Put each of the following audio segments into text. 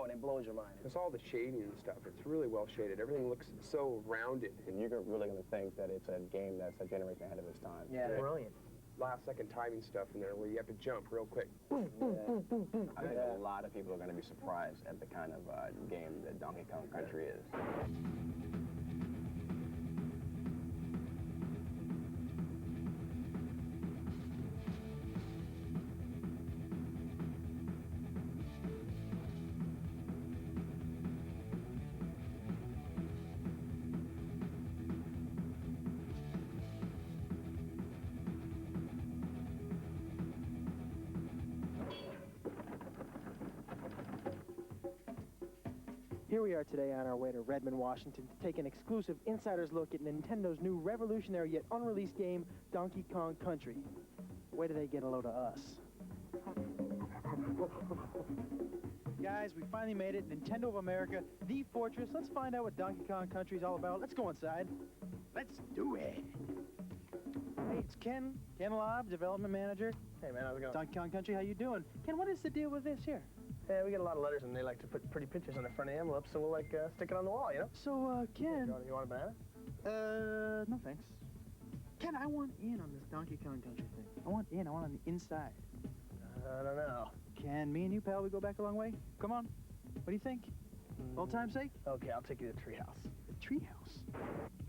and it blows your mind. It's all the shading and stuff. It's really well shaded. Everything looks so rounded. And you're really going to think that it's a game that's a generation ahead of its time. Yeah, brilliant. Last-second timing stuff in there where you have to jump real quick. I think a lot of people are going to be surprised at the kind of game that Donkey Kong Country is. Here we are today on our way to Redmond, Washington to take an exclusive insider's look at Nintendo's new revolutionary yet unreleased game, Donkey Kong Country. Where do they get a load of us? Guys, we finally made it. Nintendo of America, the fortress. Let's find out what Donkey Kong Country is all about. Let's go inside. Let's do it. Hey, it's Ken Lobb, development manager. Hey, man, how's it going? Donkey Kong Country, how you doing? Ken, what is the deal with this here? Yeah, we get a lot of letters, and they like to put pretty pictures on the front of the envelopes, so we'll, like, stick it on the wall, you know? So, Ken... You want a banana? No thanks. Ken, I want in on this Donkey Kong Country thing. I want on the inside. I don't know. Ken, me and you, pal, we go back a long way? Come on. What do you think? Old time's sake? Okay, I'll take you to the treehouse. The treehouse?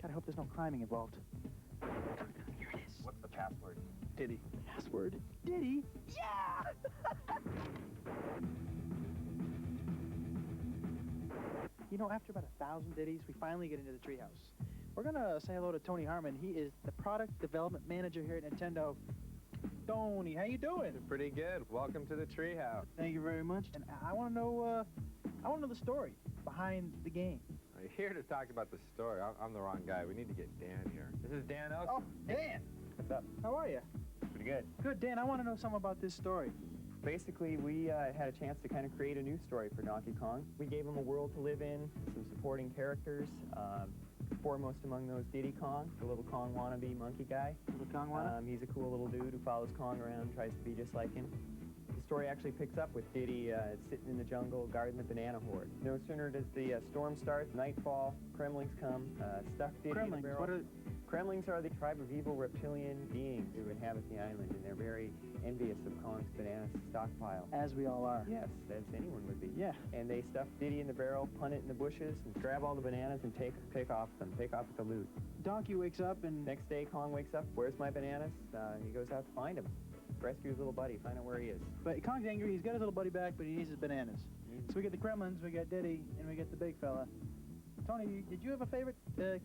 God, I hope there's no climbing involved. Here it is. What's the password? Diddy. Password? Diddy? Yeah! You know, after about 1,000 ditties, we finally get into the treehouse. We're gonna say hello to Tony Harmon. He is the product development manager here at Nintendo. Tony, how you doing? Pretty good. Welcome to the treehouse. Thank you very much. And I want to know the story behind the game. I'm here to talk about the story. I'm the wrong guy. We need to get Dan here. This is Dan Elson. Oh, Dan. What's up? How are you? Pretty good. Good, Dan. I want to know something about this story. Basically, we had a chance to kind of create a new story for Donkey Kong. We gave him a world to live in, some supporting characters, foremost among those Diddy Kong, the little Kong wannabe monkey guy. Little Kong wannabe? He's a cool little dude who follows Kong around, tries to be just like him. The story actually picks up with Diddy sitting in the jungle guarding the banana horde. No sooner does the storm start, nightfall, Kremlings come, stuff Diddy in the barrel. What are... Kremlings are the tribe of evil reptilian beings who inhabit the island, and they're very envious of Kong's banana stockpile. As we all are. Yes, as anyone would be. Yeah. And they stuff Diddy in the barrel, punt it in the bushes, and grab all the bananas and take off with the loot. Donkey wakes up and... Next day, Kong wakes up, where's my bananas? He goes out to find him. Rescue his little buddy, find out where he is. But Kong's angry, he's got his little buddy back, but he needs his bananas. So we get the Kremlins, we got Diddy, and we get the big fella. Tony, did you have a favorite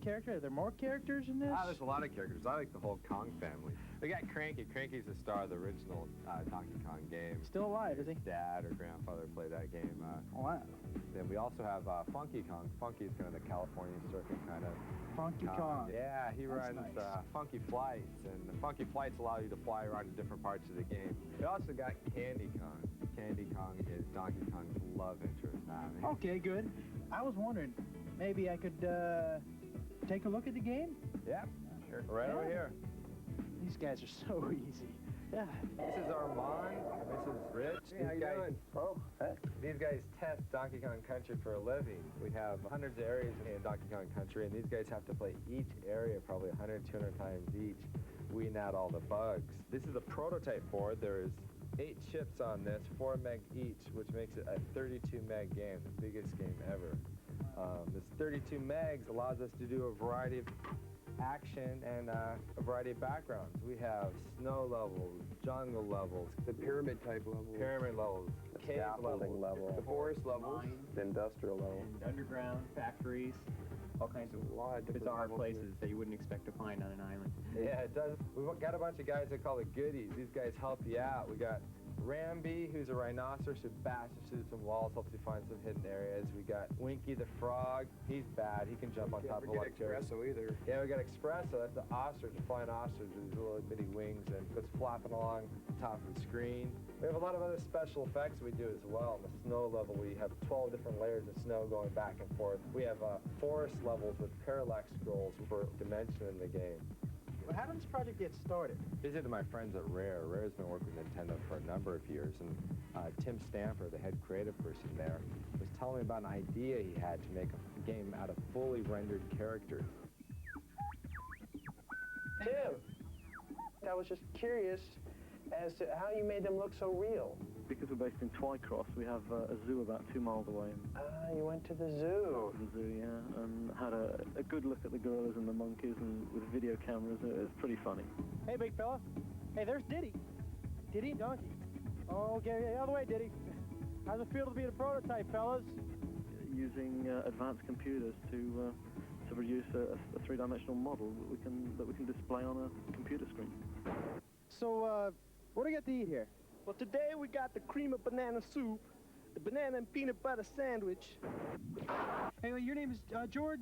character? Are there more characters in this? There's a lot of characters. I like the whole Kong family. We got Cranky. Cranky's the star of the original Donkey Kong game. Still alive, is he? Dad or grandfather played that game. Wow. Then we also have Funky Kong. Funky's kind of the California circuit kind of. Funky Kong. Yeah, he That's runs nice. Funky Flights, and the Funky Flights allow you to fly around to different parts of the game. We also got Candy Kong. Candy Kong is Donkey Kong's love interest. Okay, good. I was wondering, maybe I could take a look at the game? Yeah, sure. Right over here. These guys are so easy. Yeah. This is Armand, and this is Rich. Hey, how you doing? Oh, hey. These guys test Donkey Kong Country for a living. We have hundreds of areas in Donkey Kong Country, and these guys have to play each area probably 100, 200 times each, weeding out all the bugs. This is a prototype board. There's 8 chips on this, 4 meg each, which makes it a 32 meg game, the biggest game ever. This 32 megs allows us to do a variety of action and a variety of backgrounds. We have snow levels, jungle levels, The pyramid type level. pyramid levels, cave scaffolding level, The forest levels. the industrial level, And underground factories, all kinds of A lot of different bizarre levels places that you wouldn't expect to find on an island. Yeah, it does. We've got a bunch of guys that call it goodies. These guys help you out. We got Ramby, who's a rhinoceros who bashes through some walls, helps you find some hidden areas. We got Winky the frog. He's bad. He can jump on top of Can't forget electricity. Espresso either. Yeah, we got Espresso. That's the ostrich, a flying ostrich with his little bitty wings and goes flapping along the top of the screen. We have a lot of other special effects we do as well. On the snow level, we have 12 different layers of snow going back and forth. We have forest levels with parallax scrolls for dimension in the game. But how did this project get started? Visited my friends at Rare. Rare's been working with Nintendo for a number of years, and Tim Stamper, the head creative person there, was telling me about an idea he had to make a game out of fully rendered characters. Tim, I was just curious as to how you made them look so real. Because we're based in Twycross, we have a zoo about 2 miles away. You went to the zoo. The zoo, yeah, and had a good look at the gorillas and the monkeys, and with video cameras, it's pretty funny. Hey, big fella. Hey, there's Diddy. Diddy and Donkey. Oh, okay, out of the way, Diddy. How's it feel to be the prototype, fellas? Using advanced computers to produce a 3-dimensional model that we can display on a computer screen. So, what do we got to eat here? Well, today we got the cream of banana soup, the banana and peanut butter sandwich. Hey, your name is George,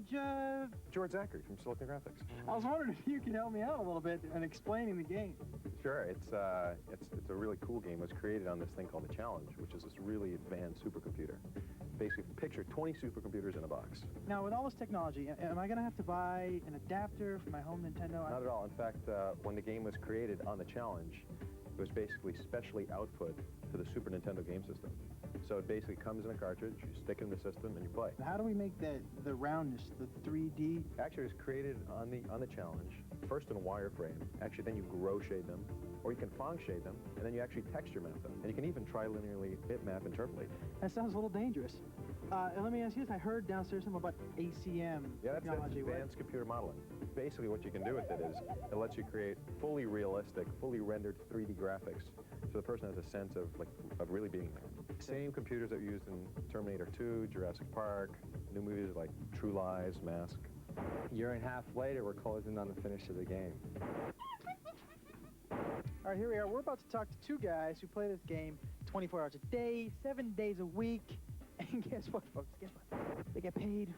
George Zachary from Silicon Graphics. I was wondering if you could help me out a little bit in explaining the game. Sure, it's a really cool game. It was created on this thing called the Challenge, which is this really advanced supercomputer. Basically, picture 20 supercomputers in a box. Now, with all this technology, am I going to have to buy an adapter for my home Nintendo? Not at all. In fact, when the game was created on the Challenge, it was basically specially output to the Super Nintendo game system. So it basically comes in a cartridge, you stick it in the system, and you play. How do we make the roundness, the 3D? Actually, it was created on the Challenge, first in wireframe. Actually, then you grow shade them, or you can Phong shade them, and then you actually texture map them. And you can even trilinearly bitmap interpolate. That sounds a little dangerous. And let me ask you this. I heard downstairs something about ACM Yeah, that's technology. advanced computer modeling. Basically, what you can do with it is it lets you create fully realistic, fully rendered 3D graphics, so the person has a sense of really being there. Same computers that we used in Terminator 2, Jurassic Park, new movies like True Lies, Mask. A year and a half later, we're closing on the finish of the game. All right, here we are. We're about to talk to 2 guys who play this game 24 hours a day, 7 days a week. And guess what, folks? Guess what? They get paid.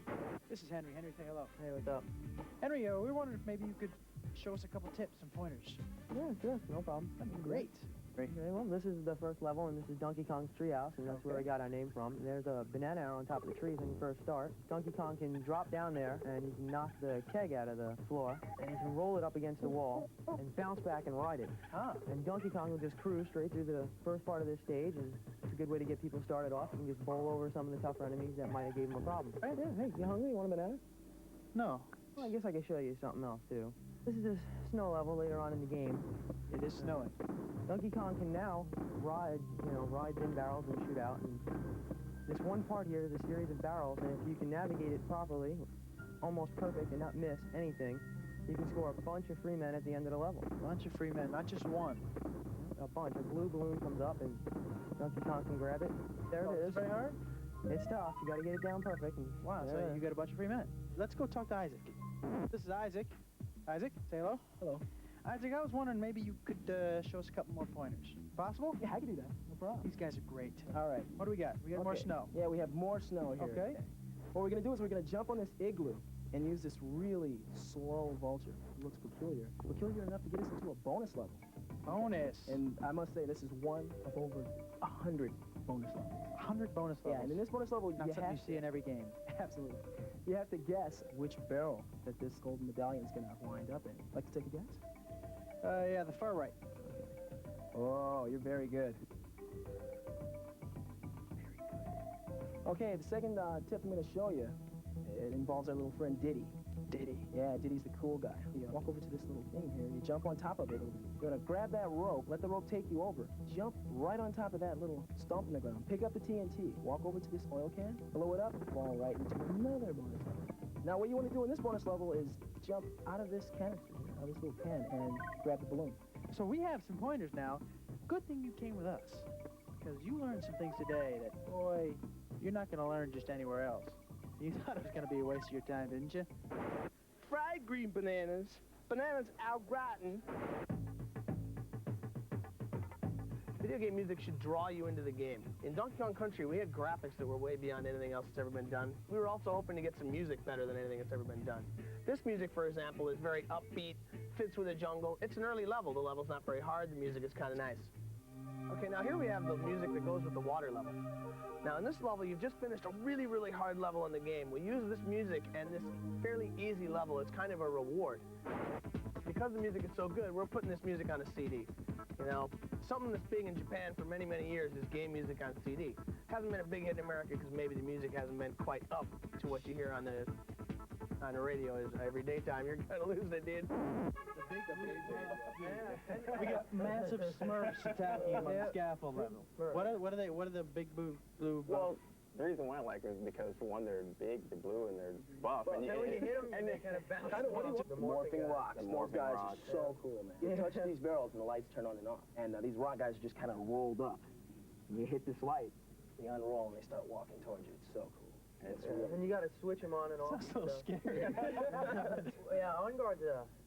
This is Henry. Henry, say hello. Hey, what's up? Henry, we were wondering if maybe you could show us a couple tips and pointers. Yeah, sure, no problem. That'd be great. Okay, well, this is the first level, and this is Donkey Kong's treehouse, and that's where we got our name from. There's a banana arrow on top of the trees when you first start. Donkey Kong can drop down there, and he can knock the keg out of the floor, and he can roll it up against the wall, and bounce back and ride it. And Donkey Kong will just cruise straight through the first part of this stage, and it's a good way to get people started off. You can just bowl over some of the tougher enemies that might have gave him a problem. Right there. Hey, you hungry? You want a banana? No. Well, I guess I could show you something else, too. This is a snow level later on in the game. It is snowing. Donkey Kong can now ride in barrels and shoot out. And this one part here is a series of barrels, and if you can navigate it properly, almost perfect, and not miss anything, you can score a bunch of free men at the end of the level. Bunch of free men, not just one. A bunch. A blue balloon comes up, and Donkey Kong can grab it. There it is. It's very hard? It's tough. You got to get it down perfect. And Wow, so you got a bunch of free men. Let's go talk to Isaac. This is Isaac. Isaac, say hello. Hello. Isaac, I was wondering maybe you could show us a couple more pointers. Possible? Yeah, I can do that. No problem. These guys are great. All right. What do we got? We got more snow. Yeah, we have more snow here. Okay. What we're going to do is we're going to jump on this igloo and use this really slow vulture. It looks peculiar. Peculiar enough to get us into a bonus level. Bonus. And I must say, this is one of over 100 bonus levels. 100 bonus levels. Yeah, and in this bonus level, Not you something have you see in every game. Absolutely. You have to guess which barrel that this golden medallion is going to wind up in. Like to take a guess? Yeah, the far right. Oh, you're very good. Okay, the second tip I'm going to show you, it involves our little friend Diddy. Diddy. Yeah, Diddy's the cool guy. You walk over to this little thing here, and you jump on top of it. You're going to grab that rope, let the rope take you over. Jump right on top of that little stump in the ground. Pick up the TNT. Walk over to this oil can, blow it up, fall right into another bonus level. Now, what you want to do in this bonus level is jump out of this canister, out of this little can, and grab the balloon. So we have some pointers now. Good thing you came with us, because you learned some things today that, boy, you're not going to learn just anywhere else. You thought it was going to be a waste of your time, didn't you? Fried green bananas. Bananas au gratin. Video game music should draw you into the game. In Donkey Kong Country, we had graphics that were way beyond anything else that's ever been done. We were also hoping to get some music better than anything that's ever been done. This music, for example, is very upbeat, fits with the jungle. It's an early level. The level's not very hard. The music is kind of nice. Okay, now here we have the music that goes with the water level. Now in this level, you've just finished a really, really hard level in the game. We use this music and this fairly easy level as kind of a reward. because the music is so good, we're putting this music on a CD. You know, something that's big in Japan for many, many years is game music on CD. Hasn't been a big hit in America because maybe the music hasn't been quite up to what you hear on the radio. Is every daytime you're gonna lose it, dude. We got massive Smurfs attacking him on the scaffold level. What are the big blue? Well, the reason why I like them is because, for one, they're big, they're blue, and they're buff. And when you hit them, they kind of bounce. The morphing rocks. Those guys are rocks, so cool, man. You touch these barrels and the lights turn on and off. And these rock guys are just kind of rolled up. You hit this light, they unroll, and they start walking towards you. It's so cool. And you got to switch them on and off. That's so scary. Yeah, on guard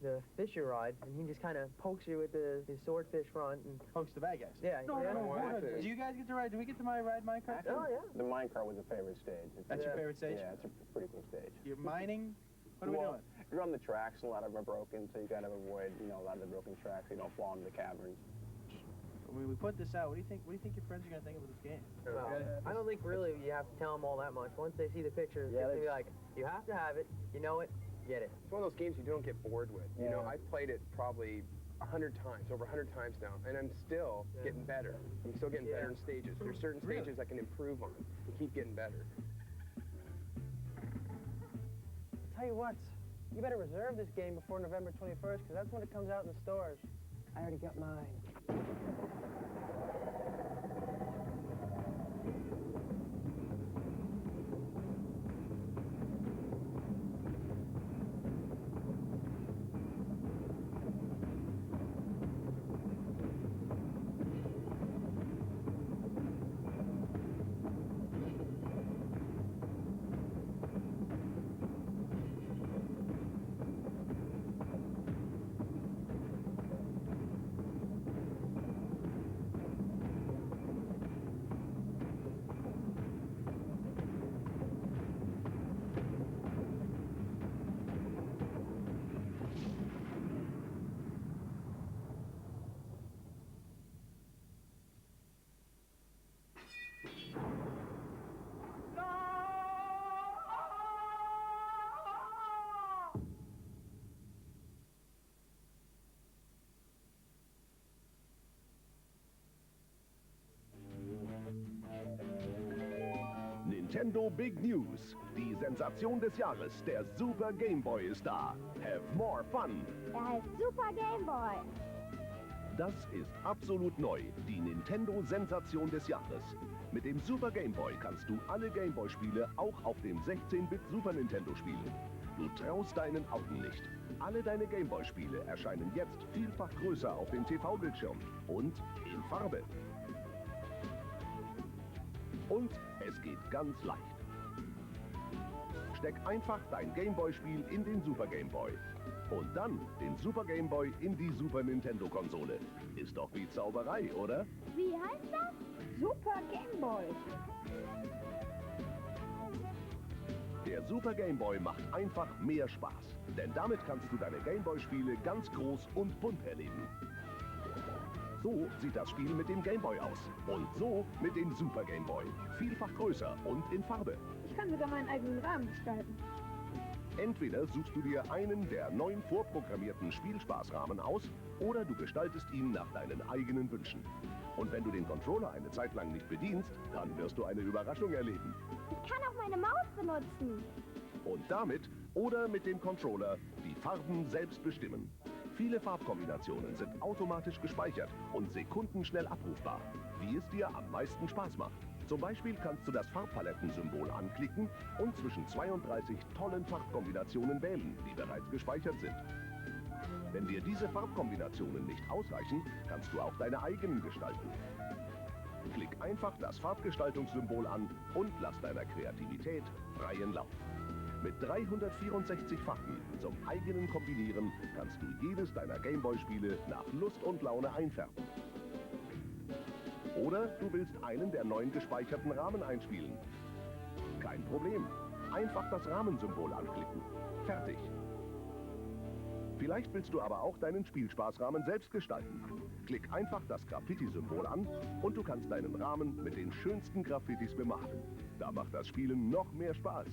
the fisher rod, and he just kind of pokes you with his swordfish front and Pokes the bad guys. yeah. No, yeah. do you guys get to ride? Do we get to ride minecart? Oh yeah. The minecart was a favorite stage. That's your favorite stage? Yeah, it's a pretty cool stage. You're mining? What are we doing? You're on the tracks, a lot of them are broken, so you gotta avoid, a lot of the broken tracks, so you don't fall into the caverns. When we put this out, what do you think your friends are going to think of this game? Well, I don't think really you have to tell them all that much. Once they see the pictures, Yeah, they'll be like, you have to have it, you know it, get it. It's one of those games you don't get bored with. You know, I've played it probably 100 times, over 100 times now, and I'm still getting better. I'm still getting better in stages. There's certain stages I can improve on and keep getting better. Tell you what, you better reserve this game before November 21st, because that's when it comes out in the stores. I already got mine. Nintendo Big News. Die Sensation des Jahres, der Super Game Boy ist da. Have more fun. heißt Super Game Boy. Das ist absolut neu, die Nintendo-Sensation des Jahres. Mit dem Super Game Boy kannst du alle Game Boy-Spiele auch auf dem 16-Bit Super Nintendo spielen. Du traust deinen Augen nicht. Alle deine Game Boy-Spiele erscheinen jetzt vielfach größer auf dem TV-Bildschirm und in Farbe. Und es geht ganz leicht. Steck einfach dein Game Boy-Spiel in den Super Game Boy. Und dann den Super Game Boy in die Super Nintendo-Konsole. Ist doch wie Zauberei, oder? Wie heißt das? Super Game Boy. Der Super Game Boy macht einfach mehr Spaß. Denn damit kannst du deine Game Boy-Spiele ganz groß und bunt erleben. So sieht das Spiel mit dem Game Boy aus. Und so mit dem Super Game Boy. Vielfach größer und in Farbe. Ich kann sogar meinen eigenen Rahmen gestalten. Entweder suchst du dir einen der 9 vorprogrammierten Spielspaßrahmen aus oder du gestaltest ihn nach deinen eigenen Wünschen. Und wenn du den Controller eine Zeit lang nicht bedienst, dann wirst du eine Überraschung erleben. Ich kann auch meine Maus benutzen. Und damit oder mit dem Controller die Farben selbst bestimmen. Viele Farbkombinationen sind automatisch gespeichert und sekundenschnell abrufbar, wie es dir am meisten Spaß macht. Zum Beispiel kannst du das Farbpalettensymbol anklicken und zwischen 32 tollen Farbkombinationen wählen, die bereits gespeichert sind. Wenn dir diese Farbkombinationen nicht ausreichen, kannst du auch deine eigenen gestalten. Klick einfach das Farbgestaltungssymbol an und lass deiner Kreativität freien Lauf. Mit 364 Farben zum eigenen Kombinieren kannst du jedes deiner Gameboy-Spiele nach Lust und Laune einfärben. Oder du willst einen der 9 gespeicherten Rahmen einspielen. Kein Problem. Einfach das Rahmensymbol anklicken. Fertig. Vielleicht willst du aber auch deinen Spielspaßrahmen selbst gestalten. Klick einfach das Graffiti-Symbol an und du kannst deinen Rahmen mit den schönsten Graffitis bemalen. Da macht das Spielen noch mehr Spaß.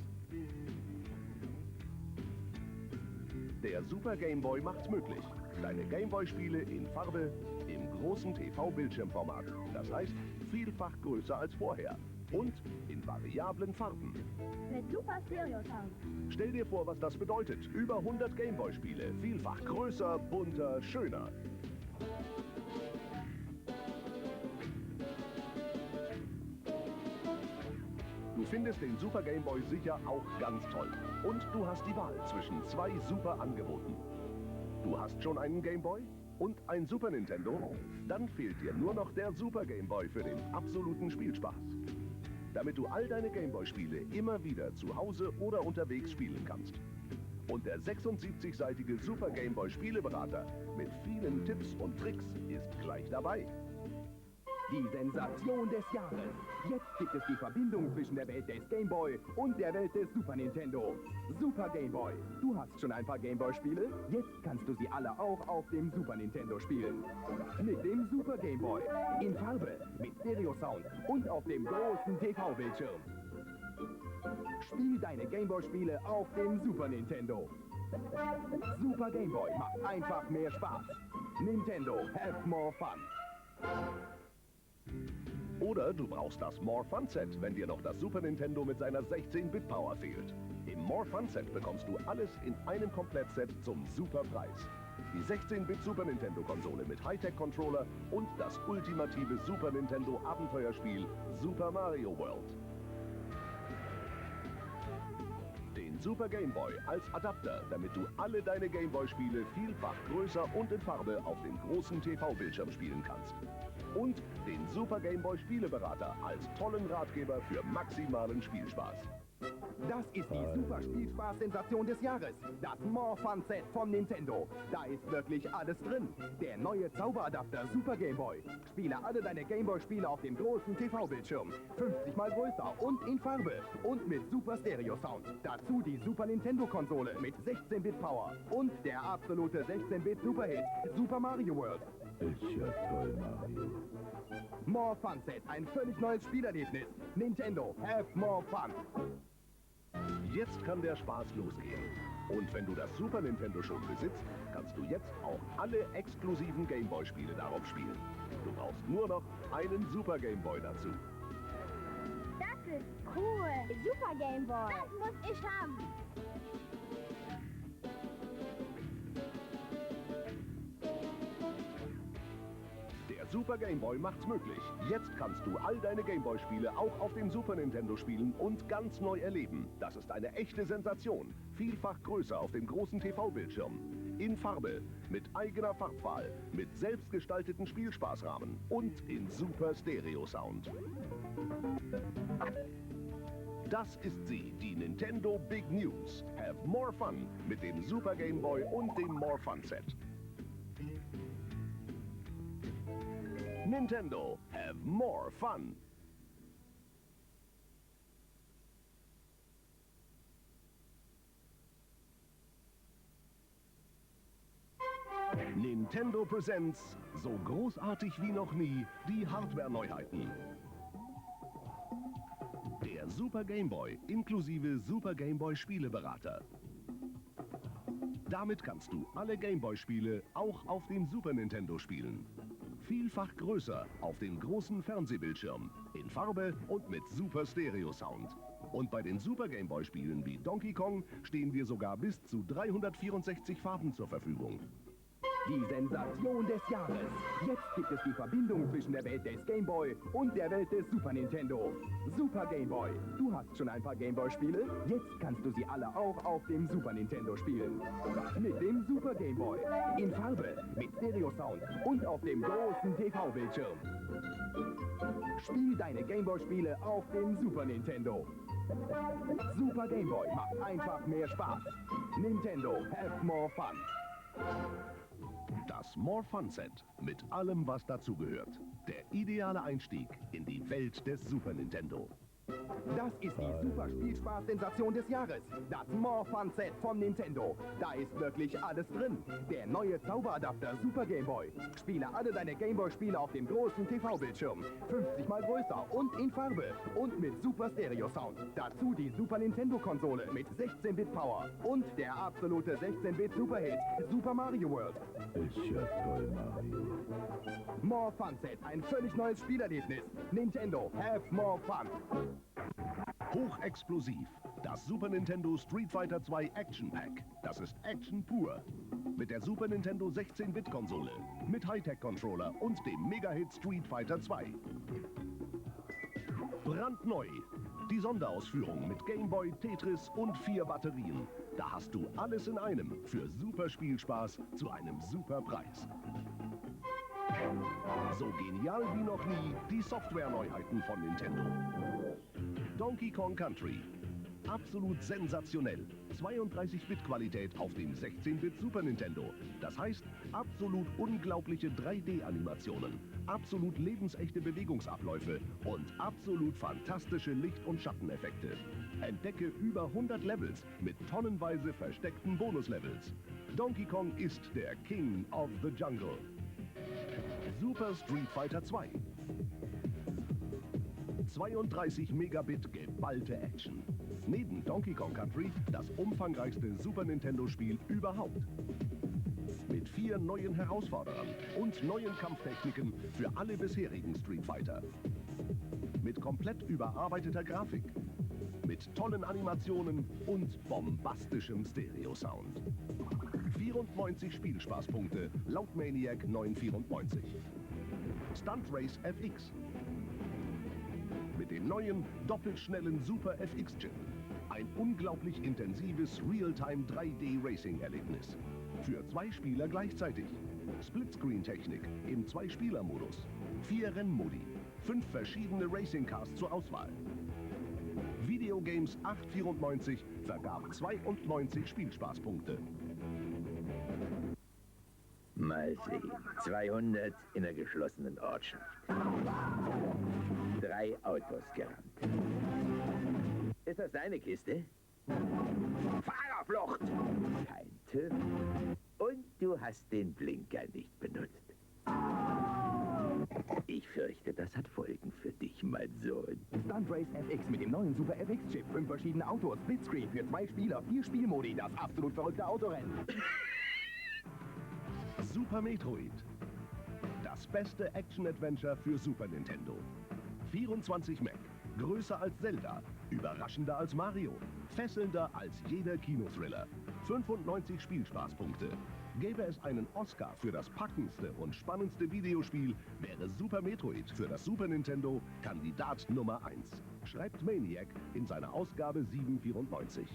Der Super Game Boy macht's möglich. Deine Game Boy-Spiele in Farbe, im großen TV-Bildschirmformat. Das heißt, vielfach größer als vorher. Und in variablen Farben. Mit super Stereo-Sound. Stell dir vor, was das bedeutet. Über 100 Game Boy-Spiele. Vielfach größer, bunter, schöner. Du findest den Super Game Boy sicher auch ganz toll. Und du hast die Wahl zwischen 2 super Angeboten. Du hast schon einen Game Boy und ein Super Nintendo? Dann fehlt dir nur noch der Super Game Boy für den absoluten Spielspaß. Damit du all deine Game Boy-Spiele immer wieder zu Hause oder unterwegs spielen kannst. Und der 76-seitige Super Game Boy Spieleberater mit vielen Tipps und Tricks ist gleich dabei. Die Sensation des Jahres. Jetzt gibt es die Verbindung zwischen der Welt des Game Boy und der Welt des Super Nintendo. Super Game Boy. Du hast schon ein paar Game Boy Spiele? Jetzt kannst du sie alle auch auf dem Super Nintendo spielen. Mit dem Super Game Boy. In Farbe, mit Stereo-Sound und auf dem großen TV-Bildschirm. Spiel deine Game Boy Spiele auf dem Super Nintendo. Super Game Boy macht einfach mehr Spaß. Nintendo, have more fun. Oder du brauchst das More Fun Set, wenn dir noch das Super Nintendo mit seiner 16-Bit-Power fehlt. Im More Fun Set bekommst du alles in einem Komplettset zum super Preis. Die 16-Bit Super Nintendo-Konsole mit Hightech-Controller und das ultimative Super Nintendo-Abenteuerspiel Super Mario World. Den Super Game Boy als Adapter, damit du alle deine Game Boy-Spiele vielfach größer und in Farbe auf dem großen TV-Bildschirm spielen kannst. Und den Super Game Boy Spieleberater als tollen Ratgeber für maximalen Spielspaß. Das ist die super Spielspaß-Sensation des Jahres. Das More Fun Set von Nintendo. Da ist wirklich alles drin. Der neue Zauberadapter Super Game Boy. Spiele alle deine Game Boy Spiele auf dem großen TV-Bildschirm. 50 mal größer und in Farbe. Und mit super Stereo-Sound. Dazu die Super Nintendo-Konsole mit 16-Bit Power. Und der absolute 16-Bit Superhit Super Mario World. Ist ja toll, Mario. More Fun Set, ein völlig neues Spielerlebnis. Nintendo, have more fun. Jetzt kann der Spaß losgehen. Und wenn du das Super Nintendo schon besitzt, kannst du jetzt auch alle exklusiven Game Boy Spiele darauf spielen. Du brauchst nur noch einen Super Game Boy dazu. Das ist cool. Super Game Boy. Das muss ich haben. Der Super Game Boy macht's möglich. Jetzt kannst du all deine Game Boy Spiele auch auf dem Super Nintendo spielen und ganz neu erleben. Das ist eine echte Sensation. Vielfach größer auf dem großen TV-Bildschirm. In Farbe, mit eigener Farbwahl, mit selbstgestalteten Spielspaßrahmen und in super Stereo-Sound. Das ist sie, die Nintendo Big News. Have more fun mit dem Super Game Boy und dem More Fun Set. Nintendo, have more fun. Nintendo Presents, so großartig wie noch nie, die Hardware-Neuheiten. Der Super Game Boy inklusive Super Game Boy Spieleberater. Damit kannst du alle Game Boy Spiele auch auf dem Super Nintendo spielen. Vielfach größer auf dem großen Fernsehbildschirm, in Farbe und mit super Stereo-Sound. Und bei den Super Game Boy Spielen wie Donkey Kong stehen dir sogar bis zu 364 Farben zur Verfügung. Die Sensation des Jahres. Jetzt gibt es die Verbindung zwischen der Welt des Game Boy und der Welt des Super Nintendo. Super Game Boy. Du hast schon ein paar Game Boy Spiele? Jetzt kannst du sie alle auch auf dem Super Nintendo spielen. Mit dem Super Game Boy. In Farbe, mit Stereo-Sound und auf dem großen TV-Bildschirm. Spiel deine Game Boy Spiele auf dem Super Nintendo. Super Game Boy macht einfach mehr Spaß. Nintendo, have more fun. Das More Fun Set mit allem, was dazugehört. Der ideale Einstieg in die Welt des Super Nintendo. Das ist die super Spielspaß-Sensation des Jahres. Das More Fun Set von Nintendo. Da ist wirklich alles drin. Der neue Zauberadapter Super Game Boy. Spiele alle deine Game Boy-Spiele auf dem großen TV-Bildschirm. 50 mal größer und in Farbe. Und mit super Stereo-Sound. Dazu die Super Nintendo-Konsole mit 16-Bit-Power. Und der absolute 16-Bit-Superhit Super Mario World. Ist ja toll, Mario. More Fun Set, ein völlig neues Spielerlebnis. Nintendo, have more fun. Hochexplosiv. Das Super Nintendo Street Fighter 2 Action Pack. Das ist Action pur. Mit der Super Nintendo 16-Bit-Konsole, mit Hightech-Controller und dem Mega-Hit Street Fighter 2. Brandneu. Die Sonderausführung mit Game Boy, Tetris und 4 Batterien. Da hast du alles in einem für super Spielspaß zu einem super Preis. So genial wie noch nie die Software-Neuheiten von Nintendo. Donkey Kong Country. Absolut sensationell. 32-Bit-Qualität auf dem 16-Bit Super Nintendo. Das heißt, absolut unglaubliche 3D-Animationen, absolut lebensechte Bewegungsabläufe und absolut fantastische Licht- und Schatteneffekte. Entdecke über 100 Levels mit tonnenweise versteckten Bonuslevels. Donkey Kong ist der King of the Jungle. Super Street Fighter 2. 32 Megabit geballte Action. Neben Donkey Kong Country das umfangreichste Super Nintendo-Spiel überhaupt. Mit 4 neuen Herausforderern und neuen Kampftechniken für alle bisherigen Street Fighter. Mit komplett überarbeiteter Grafik. Mit tollen Animationen und bombastischem Stereo-Sound. 94 Spielspaßpunkte laut Maniac 994. Stunt Race FX. Mit dem neuen, doppelt schnellen Super FX-Chip. Ein unglaublich intensives Realtime 3D-Racing-Erlebnis. Für 2 Spieler gleichzeitig. Splitscreen-Technik im 2-Spieler-Modus. 4 Rennmodi. 5 verschiedene Racing-Cars zur Auswahl. Videogames 894 vergab 92 Spielspaßpunkte. Mal sehen. 200 in der geschlossenen Ortschaft. 3 Autos gerammt. Ist das deine Kiste? Fahrerflucht! Kein TÜV. Und du hast den Blinker nicht benutzt. Ich fürchte, das hat Folgen für dich, mein Sohn. Stunt Race FX mit dem neuen Super FX-Chip. 5 verschiedene Autos, Splitscreen für 2 Spieler, 4 Spielmodi, das absolut verrückte Autorennen. Super Metroid. Das beste Action-Adventure für Super Nintendo. 24 Meg, größer als Zelda, überraschender als Mario, fesselnder als jeder Kinothriller. 95 Spielspaßpunkte. Gäbe es einen Oscar für das packendste und spannendste Videospiel, wäre Super Metroid für das Super Nintendo Kandidat Nummer 1. Schreibt Maniac in seiner Ausgabe 794.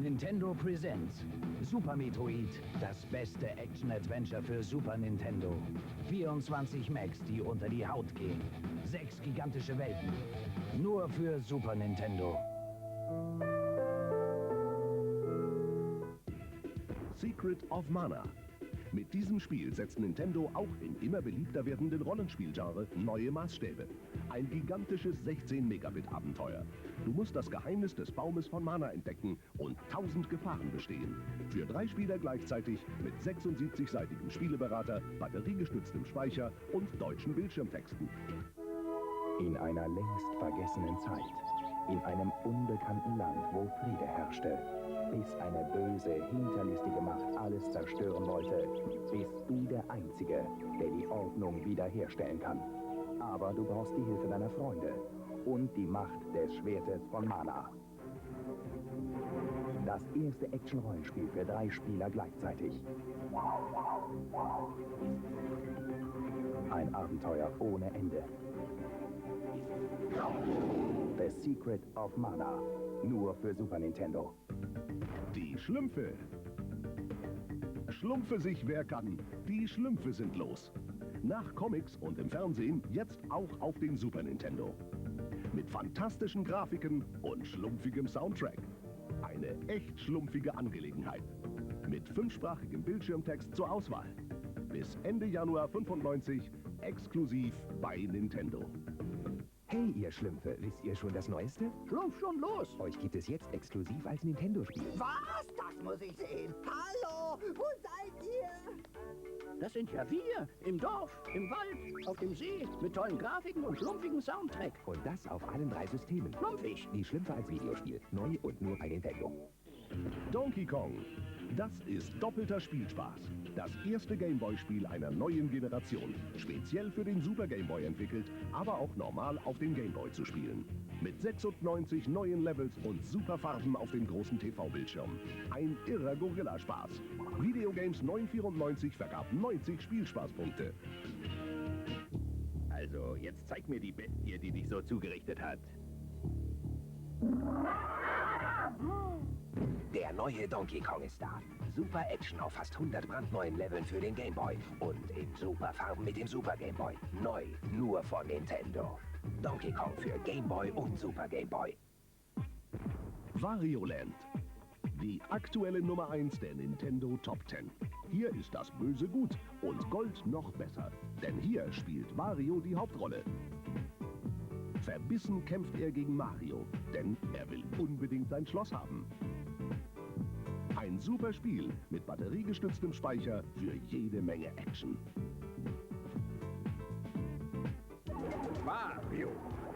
Nintendo Presents Super Metroid, das beste Action-Adventure für Super Nintendo. 24 Megs, die unter die Haut gehen. 6 gigantische Welten. Nur für Super Nintendo. Secret of Mana. Mit diesem Spiel setzt Nintendo auch im immer beliebter werdenden Rollenspielgenre neue Maßstäbe. Ein gigantisches 16-Megabit-Abenteuer. Du musst das Geheimnis des Baumes von Mana entdecken und 1000 Gefahren bestehen. Für 3 Spieler gleichzeitig mit 76-seitigem Spieleberater, batteriegestütztem Speicher und deutschen Bildschirmtexten. In einer längst vergessenen Zeit, in einem unbekannten Land, wo Friede herrschte, bis eine böse, hinterlistige Macht alles zerstören wollte, bist du der Einzige, der die Ordnung wiederherstellen kann. Aber du brauchst die Hilfe deiner Freunde und die Macht des Schwertes von Mana. Das erste Action-Rollenspiel für 3 Spieler gleichzeitig. Ein Abenteuer ohne Ende. The Secret of Mana. Nur für Super Nintendo. Die Schlümpfe. Schlumpfe sich wer kann. Die Schlümpfe sind los. Nach Comics und im Fernsehen jetzt auch auf dem Super Nintendo. Mit Mit fantastischen Grafiken und schlumpfigem Soundtrack. Eine echt schlumpfige Angelegenheit. Mit 5-sprachigem Bildschirmtext zur Auswahl. Bis Ende Januar 95 exklusiv bei Nintendo. Hey, ihr Schlümpfe, wisst ihr schon das Neueste? Schlumpf schon los! Euch gibt es jetzt exklusiv als Nintendo-Spiel. Was? Das muss ich sehen! Hallo! Wo seid ihr? Das sind ja wir! Im Dorf, im Wald, auf dem See, mit tollen Grafiken und schlumpfigen Soundtrack. Und das auf allen 3 Systemen. Schlumpfig! Die Schlümpfe als Videospiel. Neu und nur bei Nintendo. Donkey Kong. Das ist doppelter Spielspaß. Das erste Gameboy-Spiel einer neuen Generation. Speziell für den Super Gameboy entwickelt, aber auch normal auf dem Gameboy zu spielen. Mit 96 neuen Levels und super Farben auf dem großen TV-Bildschirm. Ein irrer Gorilla-Spaß. Videogames 994 vergab 90 Spielspaßpunkte. Also, jetzt zeig mir die Band hier, die dich so zugerichtet hat. Der neue Donkey Kong ist da. Super Action auf fast 100 brandneuen Leveln für den Game Boy. Und in super Farben mit dem Super Game Boy. Neu, nur von Nintendo. Donkey Kong für Game Boy und Super Game Boy. Wario Land. Die aktuelle Nummer 1 der Nintendo Top 10. Hier ist das Böse gut und Gold noch besser. Denn hier spielt Wario die Hauptrolle. Verbissen kämpft er gegen Mario, denn er will unbedingt sein Schloss haben. Ein super Spiel mit batteriegestütztem Speicher für jede Menge Action. Mario,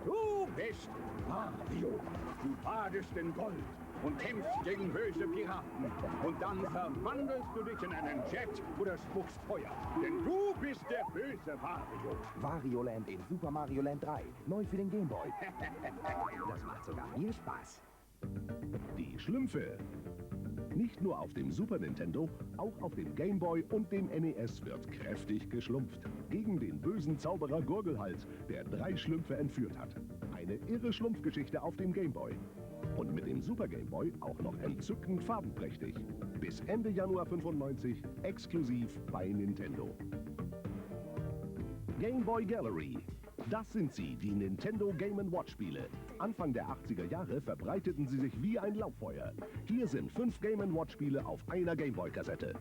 du bist Mario. Du badest in Gold und kämpfst gegen böse Piraten. Und dann verwandelst du dich in einen Jet oder spuckst Feuer. Denn du bist der böse Mario. Wario Land in Super Mario Land 3. Neu für den Game Boy. Das macht sogar mir Spaß. Die Schlümpfe. Nicht nur auf dem Super Nintendo, auch auf dem Game Boy und dem NES wird kräftig geschlumpft. Gegen den bösen Zauberer Gurgelhals, der 3 Schlümpfe entführt hat. Eine irre Schlumpfgeschichte auf dem Game Boy. Und mit dem Super Game Boy auch noch entzückend farbenprächtig. Bis Ende Januar 95 exklusiv bei Nintendo. Game Boy Gallery. Das sind sie, die Nintendo Game & Watch Spiele. Anfang der 80er Jahre verbreiteten sie sich wie ein Lauffeuer. Hier sind 5 Game & Watch Spiele auf einer Gameboy-Kassette.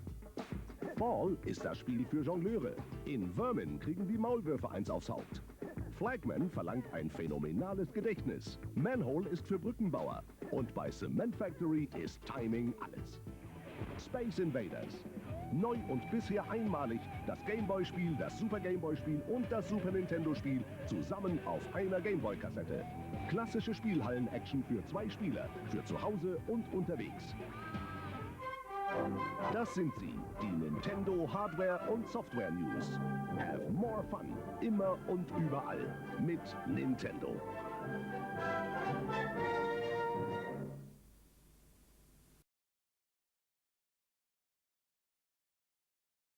Ball ist das Spiel für Jongleure. In Vermin kriegen die Maulwürfe eins aufs Haupt. Flagman verlangt ein phänomenales Gedächtnis. Manhole ist für Brückenbauer. Und bei Cement Factory ist Timing alles. Space Invaders. Neu und bisher einmalig das Gameboy-Spiel, das Super Gameboy-Spiel und das Super Nintendo-Spiel zusammen auf einer Gameboy-Kassette. Klassische Spielhallen-Action für 2 Spieler, für zu Hause und unterwegs. Das sind sie, die Nintendo Hardware und Software News. Have more fun, immer und überall mit Nintendo.